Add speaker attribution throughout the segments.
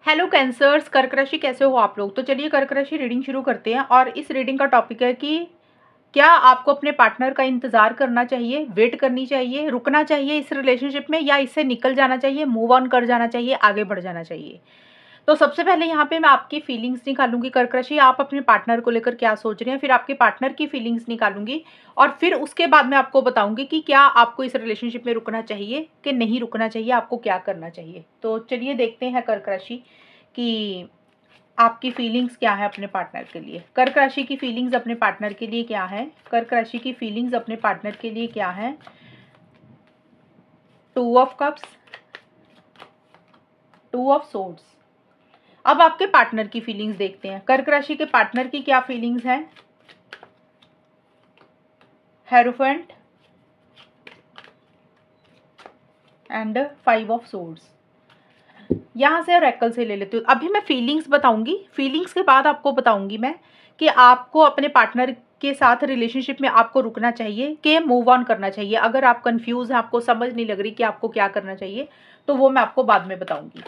Speaker 1: Hello cancers, कर्क राशि कैसे हो आप लोग। तो चलिए कर्क राशि रीडिंग शुरू करते हैं। और इस रीडिंग का टॉपिक है कि क्या आपको अपने पार्टनर का इंतजार करना चाहिए, वेट करनी चाहिए, रुकना चाहिए इस रिलेशनशिप में, या इससे निकल जाना चाहिए, मूव ऑन कर जाना चाहिए, आगे बढ़ जाना चाहिए। तो सबसे पहले यहाँ पे मैं आपकी फीलिंग्स निकालूंगी कर्क राशि, आप अपने पार्टनर को लेकर क्या सोच रहे हैं, फिर आपके पार्टनर की फीलिंग्स निकालूंगी और फिर उसके बाद मैं आपको बताऊंगी कि क्या आपको इस रिलेशनशिप में रुकना चाहिए कि नहीं रुकना चाहिए, आपको क्या करना चाहिए। तो चलिए देखते हैं कर्क राशि कि आपकी फीलिंग्स क्या है अपने पार्टनर के लिए। कर्क राशि की फीलिंग्स अपने पार्टनर के लिए क्या है। कर्क राशि की फीलिंग्स अपने पार्टनर के लिए क्या है। 2 ऑफ कप्स, 2 ऑफ सोर्ड्स। अब आपके पार्टनर की फीलिंग्स देखते हैं। कर्क राशि के पार्टनर की क्या फीलिंग्स हैं। Hierophant and 5 of swords. यहाँ से ऑरेकल से ले लेती हूँ। अभी मैं फीलिंग्स बताऊंगी, फीलिंग्स के बाद आपको बताऊंगी मैं कि आपको अपने पार्टनर के साथ रिलेशनशिप में आपको रुकना चाहिए कि मूव ऑन करना चाहिए। अगर आप कंफ्यूज हैं, आपको समझ नहीं लग रही कि आपको क्या करना चाहिए, तो वो मैं आपको बाद में बताऊंगी।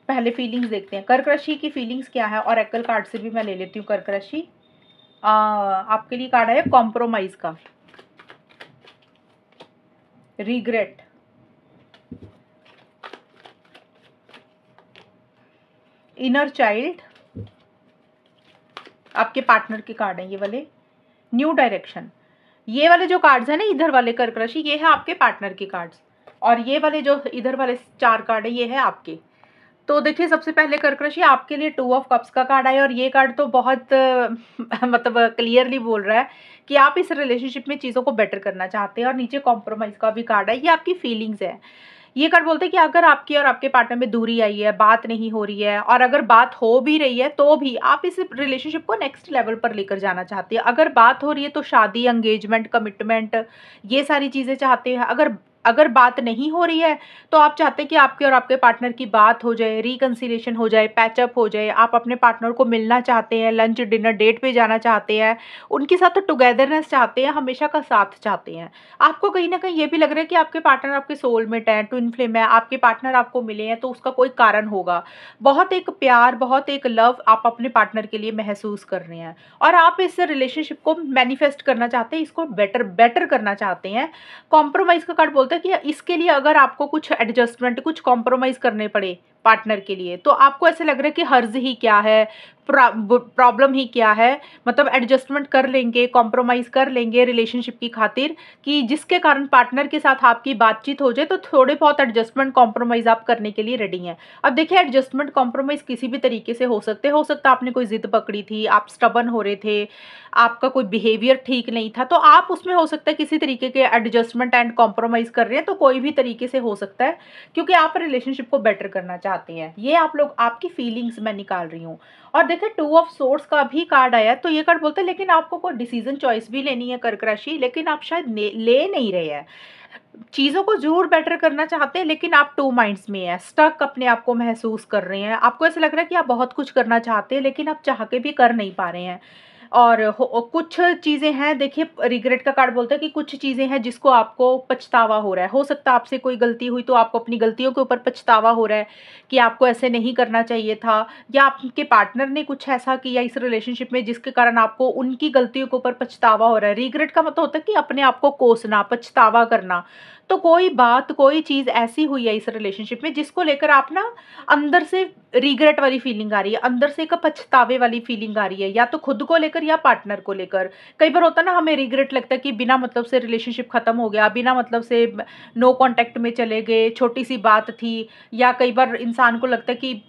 Speaker 1: पहले फीलिंग्स देखते हैं। कर्क राशि की फीलिंग्स क्या है। ऑरेकल कार्ड से भी मैं ले लेती हूँ। कर्क राशि आपके लिए कार्ड है कॉम्प्रोमाइज का, रिग्रेट, इनर चाइल्ड। आपके पार्टनर के कार्ड हैं ये वाले। New direction. ये वाले जो कार्ड्स हैं ना, इधर वाले कर्क राशि, ये है आपके पार्टनर के कार्ड्स, और ये वाले जो इधर वाले 4 कार्ड है ये है आपके। तो देखिए सबसे पहले कर्क राशि आपके लिए 2 ऑफ कप्स का कार्ड आया, और ये कार्ड तो बहुत मतलब क्लियरली बोल रहा है कि आप इस रिलेशनशिप में चीज़ों को बेटर करना चाहते हैं। और नीचे कॉम्प्रोमाइज़ का भी कार्ड है, ये आपकी फीलिंग्स है। ये कार्ड बोलते हैं कि अगर आपकी और आपके पार्टनर में दूरी आई है, बात नहीं हो रही है, और अगर बात हो भी रही है तो भी आप इस रिलेशनशिप को नेक्स्ट लेवल पर लेकर जाना चाहते हैं। अगर बात हो रही है तो शादी, एंगेजमेंट, कमिटमेंट, ये सारी चीज़ें चाहते हैं। अगर अगर बात नहीं हो रही है तो आप चाहते हैं कि आपके और आपके पार्टनर की बात हो जाए, रिकंसिलिएशन हो जाए, पैचअप हो जाए। आप अपने पार्टनर को मिलना चाहते हैं, लंच डिनर डेट पे जाना चाहते हैं, उनके साथ टुगेदरनेस चाहते हैं, हमेशा का साथ चाहते हैं। आपको कहीं ना कहीं ये भी लग रहा है कि आपके पार्टनर आपके सोलमेट हैं, ट्विन फ्लेम है, आपके पार्टनर आपको मिले हैं तो उसका कोई कारण होगा। बहुत एक प्यार, बहुत एक लव आप अपने पार्टनर के लिए महसूस कर रहे हैं, और आप इस रिलेशनशिप को मैनिफेस्ट करना चाहते हैं, इसको बेटर बेटर करना चाहते हैं। कॉम्प्रोमाइज का कार्ड बोलता है कि इसके लिए अगर आपको कुछ एडजस्टमेंट, कुछ कॉम्प्रोमाइज करने पड़े पार्टनर के लिए, तो आपको ऐसे लग रहा है कि हर्ज ही क्या है, प्रॉब्लम ही क्या है, मतलब एडजस्टमेंट कर लेंगे, कॉम्प्रोमाइज़ कर लेंगे रिलेशनशिप की खातिर, कि जिसके कारण पार्टनर के साथ आपकी बातचीत हो जाए, तो थोड़े बहुत एडजस्टमेंट कॉम्प्रोमाइज़ आप करने के लिए रेडी हैं। अब देखिए एडजस्टमेंट कॉम्प्रोमाइज़ किसी भी तरीके से हो सकता है आपने कोई ज़िद पकड़ी थी, आप स्टबन हो रहे थे, आपका कोई बिहेवियर ठीक नहीं था, तो आप उसमें हो सकता है किसी तरीके के एडजस्टमेंट एंड कॉम्प्रोमाइज़ कर रहे हैं, तो कोई भी तरीके से हो सकता है, क्योंकि आप रिलेशनशिप को बेटर करना चाहते हैं। ये आप लोग, आपकी फीलिंग्स मैं निकाल रही हूँ। और देखिए 2 ऑफ सोर्स का भी कार्ड आया है, तो ये कार्ड बोलता है लेकिन आपको कोई डिसीजन चॉइस भी लेनी है कर्क राशि, लेकिन आप शायद ले नहीं रहे हैं। चीज़ों को ज़रूर बेटर करना चाहते हैं, लेकिन आप 2 माइंड्स में हैं, स्टक अपने आप को महसूस कर रहे हैं। आपको ऐसा लग रहा है कि आप बहुत कुछ करना चाहते हैं, लेकिन आप चाह के भी कर नहीं पा रहे हैं। और कुछ चीज़ें हैं, देखिए रिग्रेट का कार्ड बोलता है कि कुछ चीज़ें हैं जिसको आपको पछतावा हो रहा है। हो सकता है आपसे कोई गलती हुई तो आपको अपनी गलतियों के ऊपर पछतावा हो रहा है कि आपको ऐसे नहीं करना चाहिए था, या आपके पार्टनर ने कुछ ऐसा किया इस रिलेशनशिप में जिसके कारण आपको उनकी गलतियों के ऊपर पछतावा हो रहा है। रिग्रेट का मतलब होता है कि अपने आप को कोसना, पछतावा करना। तो कोई बात, कोई चीज़ ऐसी हुई है इस रिलेशनशिप में जिसको लेकर आप ना अंदर से रिग्रेट वाली फीलिंग आ रही है, अंदर से एक पछतावे वाली फीलिंग आ रही है, या तो खुद को लेकर या पार्टनर को लेकर। कई बार होता है ना, हमें रिग्रेट लगता है कि बिना मतलब से रिलेशनशिप खत्म हो गया, बिना मतलब से नो कांटेक्ट में चले गए, छोटी सी बात थी, या कई बार इंसान को लगता है कि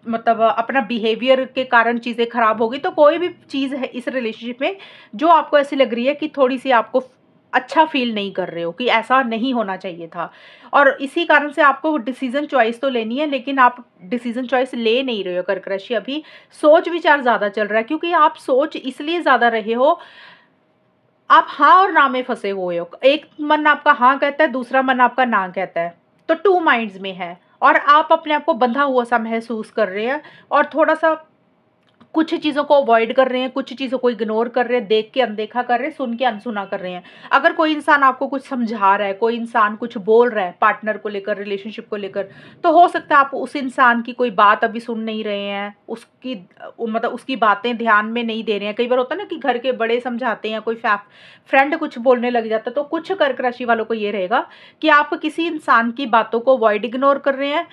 Speaker 1: मतलब अपना बिहेवियर के कारण चीज़ें खराब हो गई। तो कोई भी चीज़ है इस रिलेशनशिप में जो आपको ऐसी लग रही है कि थोड़ी सी आपको अच्छा फील नहीं कर रहे हो, कि ऐसा नहीं होना चाहिए था, और इसी कारण से आपको डिसीजन चॉइस तो लेनी है, लेकिन आप डिसीजन चॉइस ले नहीं रहे हो कर्क राशि। अभी सोच विचार ज़्यादा चल रहा है, क्योंकि आप सोच इसलिए ज़्यादा रहे हो, आप हाँ और ना में फंसे हुए हो। एक मन आपका हाँ कहता है, दूसरा मन आपका ना कहता है, तो 2 माइंड्स में है, और आप अपने आप को बंधा हुआ सा महसूस कर रहे हैं, और थोड़ा सा कुछ चीज़ों को अवॉइड कर रहे हैं, कुछ चीज़ों को इग्नोर कर रहे हैं, देख के अनदेखा कर रहे हैं, सुन के अनसुना कर रहे हैं। अगर कोई इंसान आपको कुछ समझा रहा है, कोई इंसान कुछ बोल रहा है पार्टनर को लेकर, रिलेशनशिप को लेकर, तो हो सकता है आप उस इंसान की कोई बात अभी सुन नहीं रहे हैं, उसकी मतलब उसकी बातें ध्यान में नहीं दे रहे हैं। कई बार होता है ना कि घर के बड़े समझाते हैं, कोई फ्रेंड कुछ बोलने लग जाता है, तो कुछ कर्क राशि वालों को ये रहेगा कि आप किसी इंसान की बातों को अवॉइड इग्नोर कर रहे हैं।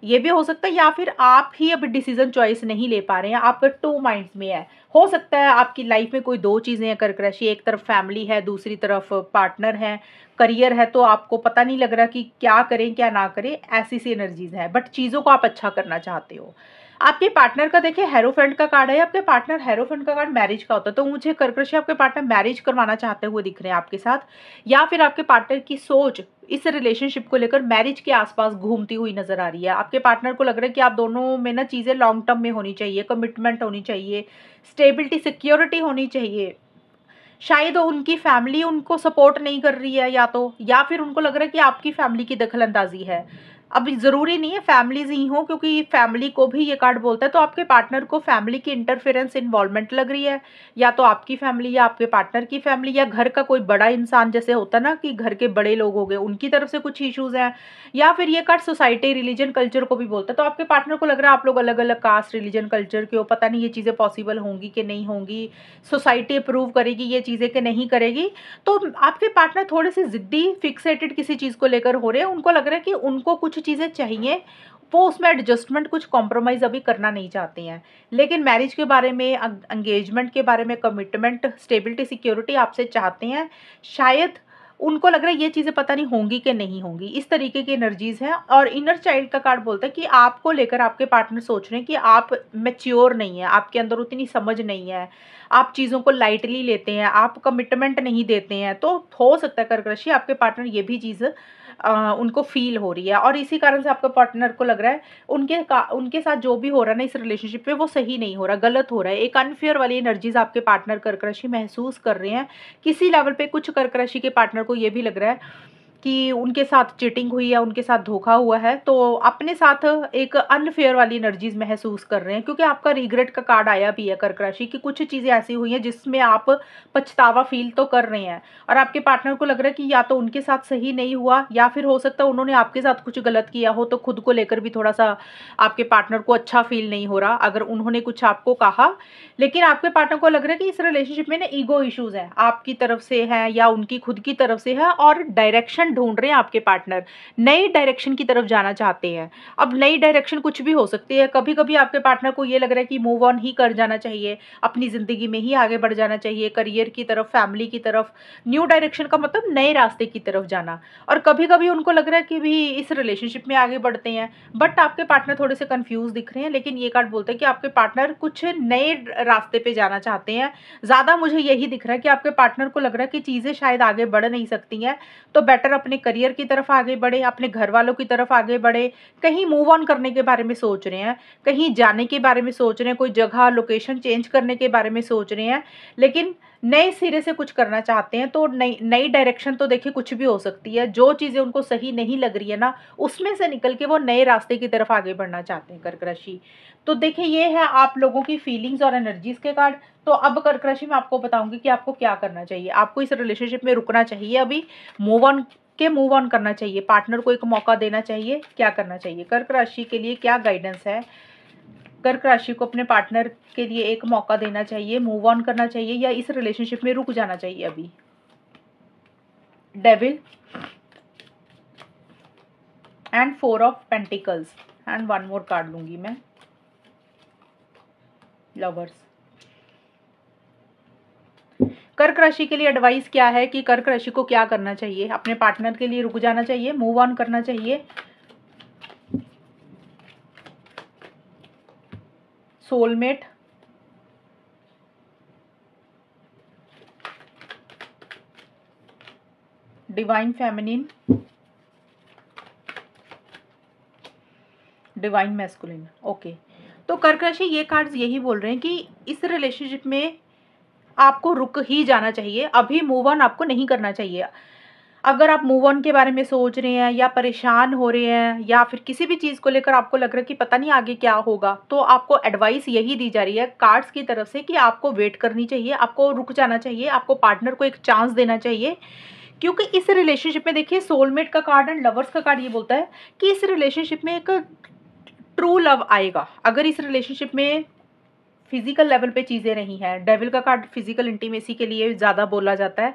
Speaker 1: ये भी हो सकता है, या फिर आप ही अब डिसीजन चॉइस नहीं ले पा रहे हैं, आपका टू माइंड्स में है। हो सकता है आपकी लाइफ में कोई दो चीज़ें हैं कर्क राशि, एक तरफ फैमिली है, दूसरी तरफ पार्टनर है, करियर है, तो आपको पता नहीं लग रहा कि क्या करें क्या ना करें, ऐसी सी एनर्जीज है। बट चीज़ों को आप अच्छा करना चाहते हो। आपके पार्टनर का देखिए हेरोफेंट का कार्ड है, आपके पार्टनर हेरोफेंट का कार्ड मैरिज का होता है, तो मुझे कर्क राशि आपके पार्टनर मैरिज करवाना चाहते हुए दिख रहे हैं आपके साथ, या फिर आपके पार्टनर की सोच इस रिलेशनशिप को लेकर मैरिज के आसपास घूमती हुई नजर आ रही है। आपके पार्टनर को लग रहा है कि आप दोनों में ना चीज़ें लॉन्ग टर्म में होनी चाहिए, कमिटमेंट होनी चाहिए, स्टेबिलिटी सिक्योरिटी होनी चाहिए। शायद उनकी फैमिली उनको सपोर्ट नहीं कर रही है, या फिर उनको लग रहा है कि आपकी फैमिली की दखलंदाजी है। अब ज़रूरी नहीं है फैमिलीज ही हो, क्योंकि फैमिली को भी ये कार्ड बोलता है, तो आपके पार्टनर को फैमिली की इंटरफेरेंस इन्वॉल्वमेंट लग रही है, या तो आपकी फैमिली या आपके पार्टनर की फैमिली या घर का कोई बड़ा इंसान, जैसे होता ना कि घर के बड़े लोग हो गए, उनकी तरफ से कुछ इश्यूज हैं, या फिर ये कार्ड सोसाइटी रिलीजन कल्चर को भी बोलता है। तो आपके पार्टनर को लग रहा है आप लोग अलग अलग कास्ट रिलीजन कल्चर के हो, पता नहीं ये चीज़ें पॉसिबल होंगी कि नहीं होंगी, सोसाइटी अप्रूव करेगी ये चीज़ें कि नहीं करेगी। तो आपके पार्टनर थोड़े से ज़िद्दी फिक्सेटेड किसी चीज़ को लेकर हो रहे हैं, उनको लग रहा है कि उनको कुछ चीज़ें चाहिए, वो उसमें एडजस्टमेंट कुछ कॉम्प्रोमाइज़ अभी करना नहीं चाहते हैं। लेकिन मैरिज के बारे में, एंगेजमेंट के बारे में, कमिटमेंट, स्टेबिलिटी, सिक्योरिटी आपसे चाहते हैं। शायद उनको लग रहा है ये चीज़ें पता नहीं होंगी कि नहीं होंगी, इस तरीके की एनर्जीज़ हैं। और इनर चाइल्ड का कार्ड बोलता है कि आपको लेकर आपके पार्टनर सोच रहे हैं कि आप मैच्योर नहीं है, आपके अंदर उतनी समझ नहीं है, आप चीज़ों को लाइटली लेते हैं, आप कमिटमेंट नहीं देते हैं। तो हो सकता है कर्क राशि आपके पार्टनर ये भी चीज़ उनको फील हो रही है, और इसी कारण से आपका पार्टनर को लग रहा है उनके साथ जो भी हो रहा है ना इस रिलेशनशिप में, वो सही नहीं हो रहा, गलत हो रहा है। एक अनफेयर वाली एनर्जीज आपके पार्टनर कर्क राशि महसूस कर रहे हैं। किसी लेवल पे कुछ कर्क राशि के पार्टनर को ये भी लग रहा है कि उनके साथ चीटिंग हुई है, उनके साथ धोखा हुआ है, तो अपने साथ एक अनफेयर वाली एनर्जीज महसूस कर रहे हैं। क्योंकि आपका रिग्रेट का कार्ड आया भी है कर्क राशि की, कुछ चीज़ें ऐसी हुई हैं जिसमें आप पछतावा फील तो कर रहे हैं, और आपके पार्टनर को लग रहा है कि या तो उनके साथ सही नहीं हुआ, या फिर हो सकता है उन्होंने आपके साथ कुछ गलत किया हो, तो खुद को लेकर भी थोड़ा सा आपके पार्टनर को अच्छा फील नहीं हो रहा अगर उन्होंने कुछ आपको कहा। लेकिन आपके पार्टनर को लग रहा है कि इस रिलेशनशिप में ना ईगो इश्यूज हैं, आपकी तरफ से है या उनकी खुद की तरफ से है, और डायरेक्शन ढूंढ रहे हैं आपके पार्टनर, नई डायरेक्शन की तरफ जाना चाहते हैं। अब नई डायरेक्शन कुछ भी हो सकती है, कभी कभी आपके पार्टनर को ये लग रहा है कि मूव ऑन ही कर जाना चाहिए, अपनी ज़िंदगी में ही आगे बढ़ जाना चाहिए, करियर की तरफ, फैमिली की तरफ। न्यू डायरेक्शन का मतलब नए रास्ते की तरफ जाना। और कभी कभी उनको लग रहा है कि भी इस रिलेशनशिप में आगे बढ़ते हैं, बट आपके पार्टनर थोड़े से कंफ्यूज दिख रहे हैं। लेकिन ये कार्ड बोलता है कि आपके पार्टनर कुछ नए रास्ते पे जाना चाहते हैं। ज़्यादा मुझे यही दिख रहा है कि आपके पार्टनर को लग रहा है कि चीज़ें शायद आगे बढ़ नहीं सकती हैं, तो बेटर अपने करियर की तरफ आगे बढ़े, अपने घर वालों की तरफ आगे बढ़े, कहीं मूव ऑन करने के बारे में सोच रहे हैं, कहीं जाने के बारे में सोच रहे हैं, कोई जगह लोकेशन चेंज करने के बारे में सोच रहे हैं, लेकिन नए सिरे से कुछ करना चाहते हैं। तो नई नई डायरेक्शन तो देखिए कुछ भी हो सकती है, जो चीज़ें उनको सही नहीं लग रही है ना, उसमें से निकल के वो नए रास्ते की तरफ आगे बढ़ना चाहते हैं कर्क राशि। तो देखिए ये है आप लोगों की फीलिंग्स और एनर्जीज के कार्ड। तो अब कर्क राशि में आपको बताऊंगी कि आपको क्या करना चाहिए। आपको इस रिलेशनशिप में रुकना चाहिए, अभी मूव ऑन करना चाहिए, पार्टनर को एक मौका देना चाहिए, क्या करना चाहिए। कर्क राशि के लिए क्या गाइडेंस है। कर्क राशि को अपने पार्टनर के लिए एक मौका देना चाहिए, मूव ऑन करना चाहिए, या इस रिलेशनशिप में रुक जाना चाहिए अभी। Devil and 4 of pentacles and 1 more card लूंगी मैं, लवर्स। कर्क राशि के लिए एडवाइस क्या है कि कर्क राशि को क्या करना चाहिए। अपने पार्टनर के लिए रुक जाना चाहिए, मूव ऑन करना चाहिए, soulmate, divine feminine, divine masculine. Okay, तो कर्क राशि ये कार्ड्स यही बोल रहे हैं कि इस रिलेशनशिप में आपको रुक ही जाना चाहिए, अभी मूव ऑन आपको नहीं करना चाहिए। अगर आप मूव ऑन के बारे में सोच रहे हैं या परेशान हो रहे हैं या फिर किसी भी चीज़ को लेकर आपको लग रहा है कि पता नहीं आगे क्या होगा, तो आपको एडवाइस यही दी जा रही है कार्ड्स की तरफ से कि आपको वेट करनी चाहिए, आपको रुक जाना चाहिए, आपको पार्टनर को एक चांस देना चाहिए। क्योंकि इस रिलेशनशिप में देखिए, सोलमेट का कार्ड एंड लवर्स का कार्ड ये बोलता है कि इस रिलेशनशिप में एक ट्रू लव आएगा। अगर इस रिलेशनशिप में फिजिकल लेवल पे चीज़ें नहीं हैं, डेविल का कार्ड फिजिकल इंटीमेसी के लिए ज़्यादा बोला जाता है।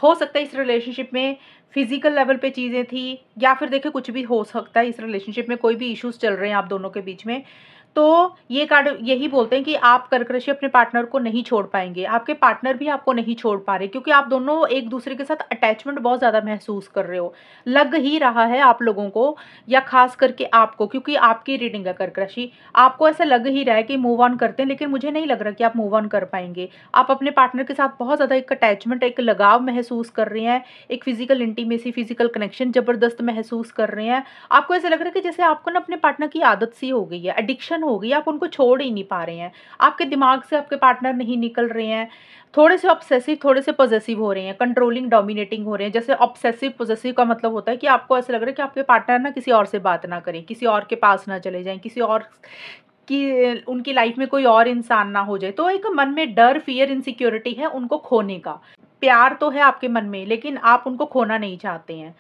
Speaker 1: हो सकता है इस रिलेशनशिप में फिजिकल लेवल पे चीज़ें थी, या फिर देखिए कुछ भी हो सकता है, इस रिलेशनशिप में कोई भी इश्यूज चल रहे हैं आप दोनों के बीच में। तो ये कार्ड यही बोलते हैं कि आप कर्क राशि अपने पार्टनर को नहीं छोड़ पाएंगे, आपके पार्टनर भी आपको नहीं छोड़ पा रहे, क्योंकि आप दोनों एक दूसरे के साथ अटैचमेंट बहुत ज़्यादा महसूस कर रहे हो। लग ही रहा है आप लोगों को, या खास करके आपको, क्योंकि आपकी रीडिंग है कर्क राशि, आपको ऐसा लग ही रहा है कि मूव ऑन करते हैं, लेकिन मुझे नहीं लग रहा कि आप मूव ऑन कर पाएंगे। आप अपने पार्टनर के साथ बहुत ज़्यादा एक अटैचमेंट, एक लगाव महसूस कर रहे हैं, एक फिजिकल इंटीमेसी, फिजिकल कनेक्शन ज़बरदस्त महसूस कर रहे हैं। आपको ऐसा लग रहा है कि जैसे आपको ना अपने पार्टनर की आदत सी हो गई है, एडिक्शन हो गई है, आप उनको छोड़ ही नहीं पा रहे हैं। आपके दिमाग से आपके पार्टनर नहीं निकल रहे हैं। थोड़े से ऑब्सेसिव, थोड़े से पॉजेसिव हो रहे हैं, कंट्रोलिंग, डोमिनेटिंग हो रहे हैं। जैसे ऑब्सेसिव पॉजेसिव का मतलब होता है कि आपको ऐसा लग रहा है कि आपके पार्टनर ना किसी और से बात ना करें, किसी और के पास ना चले जाएं, किसी और की उनकी लाइफ में कोई और इंसान ना हो जाए। तो एक मन में डर, फियर, इनसिक्योरिटी है उनको खोने का। प्यार तो है आपके मन में, लेकिन आप उनको खोना नहीं चाहते हैं,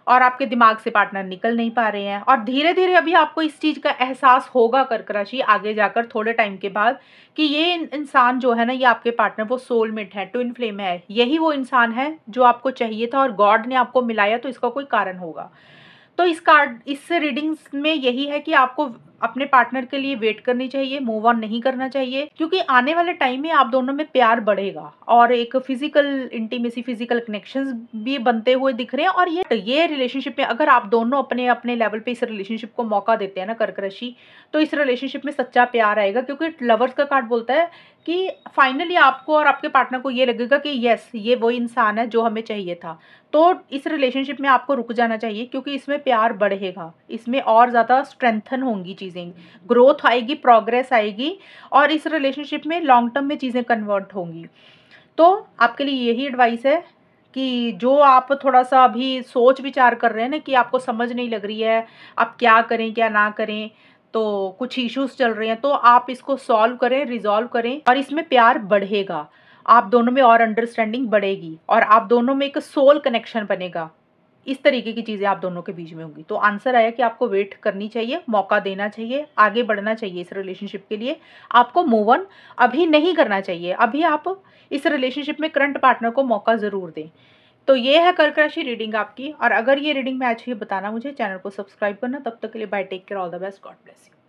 Speaker 1: और आपके दिमाग से पार्टनर निकल नहीं पा रहे हैं। और धीरे धीरे अभी आपको इस चीज़ का एहसास होगा कर्क राशि आगे जाकर, थोड़े टाइम के बाद, कि ये इंसान जो है ना, ये आपके पार्टनर वो सोलमेट है, ट्विन फ्लेम है, यही वो इंसान है जो आपको चाहिए था, और गॉड ने आपको मिलाया, तो इसका कोई कारण होगा। तो इस रीडिंग्स में यही है कि आपको अपने पार्टनर के लिए वेट करनी चाहिए, मूव ऑन नहीं करना चाहिए, क्योंकि आने वाले टाइम में आप दोनों में प्यार बढ़ेगा, और एक फिजिकल इंटीमेसी, फिजिकल कनेक्शंस भी बनते हुए दिख रहे हैं। और ये रिलेशनशिप में अगर आप दोनों अपने अपने लेवल पे इस रिलेशनशिप को मौका देते हैं ना कर्क राशि, तो इस रिलेशनशिप में सच्चा प्यार आएगा। क्योंकि लवर्स का कार्ड बोलता है कि फाइनली आपको और आपके पार्टनर को ये लगेगा कि यस, ये वो इंसान है जो हमें चाहिए था। तो इस रिलेशनशिप में आपको रुक जाना चाहिए, क्योंकि इसमें प्यार बढ़ेगा, इसमें और ज़्यादा स्ट्रेंथन होंगी चीज़ें, ग्रोथ आएगी, प्रोग्रेस आएगी, और इस रिलेशनशिप में लॉन्ग टर्म में चीज़ें कन्वर्ट होंगी। तो आपके लिए यही एडवाइस है कि जो आप थोड़ा सा अभी सोच विचार कर रहे हैं ना, कि आपको समझ नहीं लग रही है आप क्या करें क्या ना करें, तो कुछ इश्यूज चल रहे हैं, तो आप इसको सॉल्व करें, रिजॉल्व करें, और इसमें प्यार बढ़ेगा, आप दोनों में और अंडरस्टैंडिंग बढ़ेगी, और आप दोनों में एक सोल कनेक्शन बनेगा। इस तरीके की चीज़ें आप दोनों के बीच में होंगी। तो आंसर आया कि आपको वेट करनी चाहिए, मौका देना चाहिए, आगे बढ़ना चाहिए इस रिलेशनशिप के लिए। आपको मूव ऑन अभी नहीं करना चाहिए, अभी आप इस रिलेशनशिप में करंट पार्टनर को मौका ज़रूर दें। तो ये है कर्क राशि रीडिंग आपकी, और अगर ये रीडिंग मैच हुई बताना मुझे, चैनल को सब्सक्राइब करना। तब तक के लिए bye, take care, all the best, God bless you.